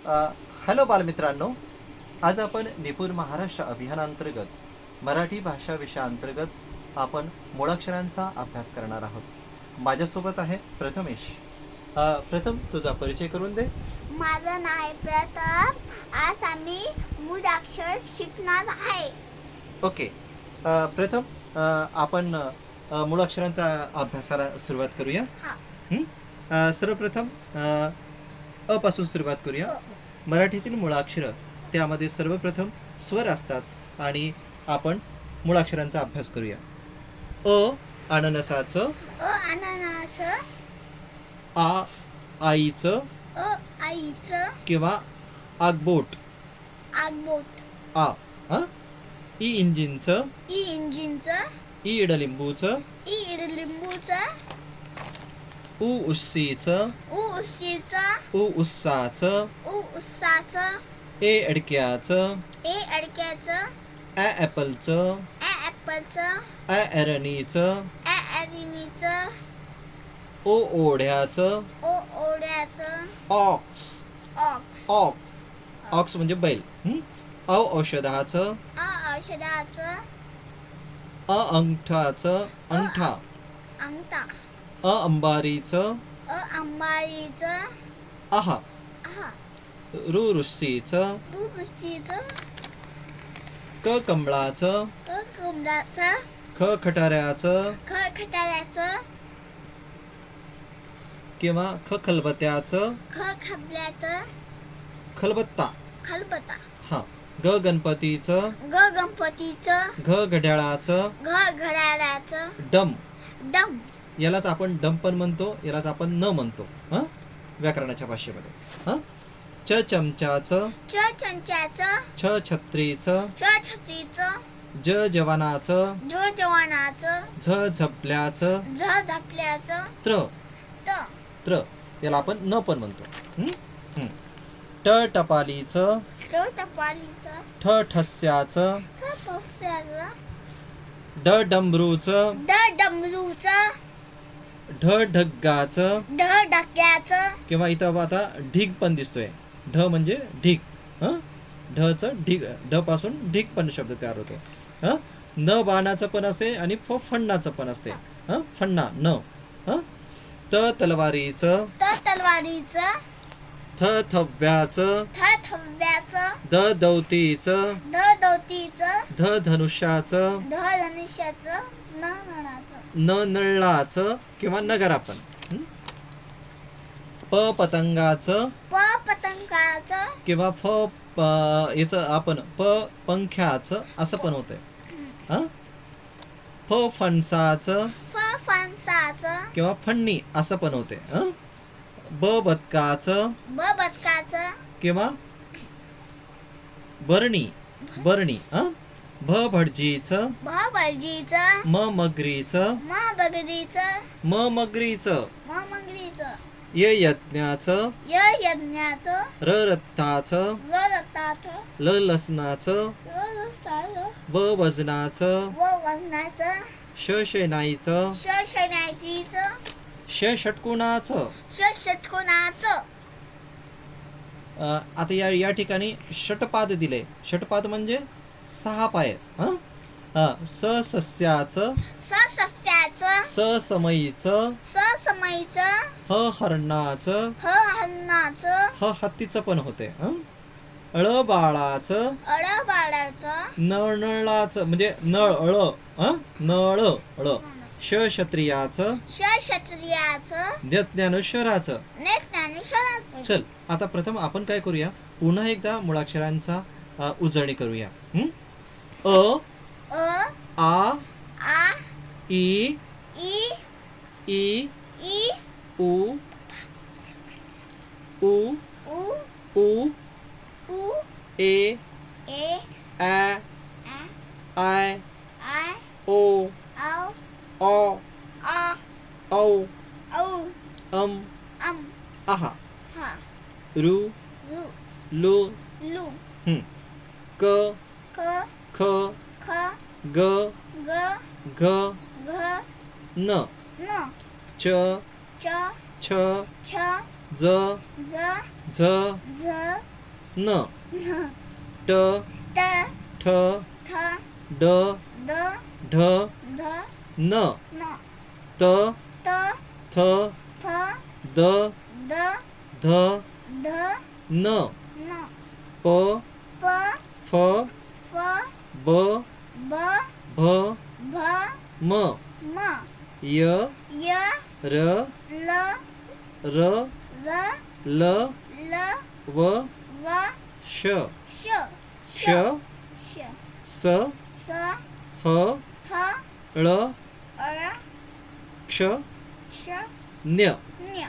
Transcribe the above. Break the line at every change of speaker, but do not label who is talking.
Hello बालमित्रांनो, आज आपण निपुण महाराष्ट्र अभियानांतर्गत मराठी भाषा विषयाअंतर्गत आपण मुळाक्षरांचा अभ्यास करणार आहोत. माझ्यासोबत आहे प्रथमेश. प्रथम तुझा परिचय करून दे.
माझं नाव आहे प्रथम. आज आम्ही मूळाक्षर शिकणार आहे.
ओके. प्रथम आपण मुळाक्षरांचा अभ्यासाला सुरुवात करूया. सर्वप्रथम अ पासून सुरुवात करूया. मराठीतील मुळाक्षरं त्यामध्ये सर्वप्रथम स्वर असतात आणि आपण मुळाक्षरांचा अभ्यास करूया. अ अननसाचं,
अ अननस,
आ आईचं
आईचं
किंवा आगबोट,
आगबोट,
आ ई इंजिनचं,
ई इंजिनचं,
ई इडलिंबूचं,
ई इडलिंबूचं,
उ उस्सीचं,
उ उस्सीचं,
उ उस्साचं,
उ उस्साचं,
ए अडक्याचं,
ए अडक्याचं,
ॲ ॲपलचं,
ॲपलचं,
ॲ एरणीचं,
ॲरिनीचं,
ओ ओढ्याचं,
ओ ओढ्याचं,
ऑक्स
ऑक्स,
ऑक्स म्हणजे बैल. औ औषधाचं,
औषधाचं,
अंगठाचं, अंगठा,
अंगठा,
अंबारीचं,
अंबारीचं,
आहा
आहा,
रुस्सीचं,
दुधीचं,
क कमळाचं,
कमळाचं,
ख खटाऱ्याचं
खटाऱ्याचं,
किंवा ख खलबत्याचं,
खबल्याचं,
खलबत्ता,
खलबत्ता,
हा. ग गणपतीचं,
गणपतीचं,
घ घड्याळाचं,
घड्याळाचं,
डम,
डम,
यालाच आपण डम पण म्हणतो, यालाच आपण न म्हणतो व्याकरणाच्या भाषेमध्ये. च चमच्याचं,
चमच्याचं,
छ छत्रीचं,
छत्रीचं,
ज जवानाचं,
जवानाचं,
झ झपल्याचं,
झपल्याचं,
त्र
त,
त्र याला आपण न पण म्हणतो. ट टपालीचं,
टपालीचं,
ठ ठस्याचं,
ठस्याचं,
ड डमरूचं,
डमरूचं,
ढ ढग्गाचं,
डक्याचं,
किंवा इथं आता ढीग पण दिसतोय. ढ म्हणजे ढीग. ढचं ढीग, ढ पासून ढीग पण शब्द तयार होतो. न बाणाचं पण असते आणि फण्णाचं पण असते. फण्णा न. त तलवारीचं,
तलवारीचं,
थ थव्याचं,
थव्याचं,
द दौतीचं,
दौतीचं,
ध धनुष्याचं,
धनुष्याचं, नळाचं,
न नळाचं किंवा नगर आपण. प पतंगाचं
पतंगाचं,
किंवा याचं आपण पंख्याचं असं पण होतंय. फ फणसाचं
फणसाचं,
किंवा फण्णी असं पण होते. ब बदकाचं
बदकाचं,
किंवा बरणी, भ भटजीचं,
भटजीचं,
म मगरीचं,
बगरीचं,
म मगरीचं,
मगरीचं,
य यज्ञाचं,
यज्ञाचं,
र रथाचं,
रक्ताचं,
ल लसणाचं, व वजनाचं,
वजनाचं,
श शेनाईचं,
शनायचीचं,
ष षटकोणाचं.
षटकोणाचं.
आता या ठिकाणी षटपाद दिले. षटपाद म्हणजे 6 पाय. स सस्याचं,
सस्याचं,
स समईचं,
समईचं,
ह हरणाचं,
हरणाचं,
ह हत्तीचं पण होते. ळ बाळाचं,
बाळाचं,
नळाचं म्हणजे नळ अळ, नळ अळ. श क्षत्रियाचं,
क्षत्रियाचं,
ज्ञानेश्वराचं.
ज्ञानेश्वराचं.
चल आता प्रथम आपण काय करूया, पुन्हा एकदा मुळाक्षरांचा उजळणी करूया. आ ई ई उ उ उ ए आ आय ओ औ आहा रु लु क ख ग घ न च छ झ झ न
न
ट
ट
ठ
ठ
ड
द
ढ
ध
न
न
त
त
थ
थ
द
द
ध
ध
न
न
प
प
फ
फ
ब
ब
भ
भ
म
म
य
य
र
ल
र
र
ल
ल
व
व
श
श
श
श
स
स
ह
ह
ळ
ळ
क्ष
श
न्य
न्य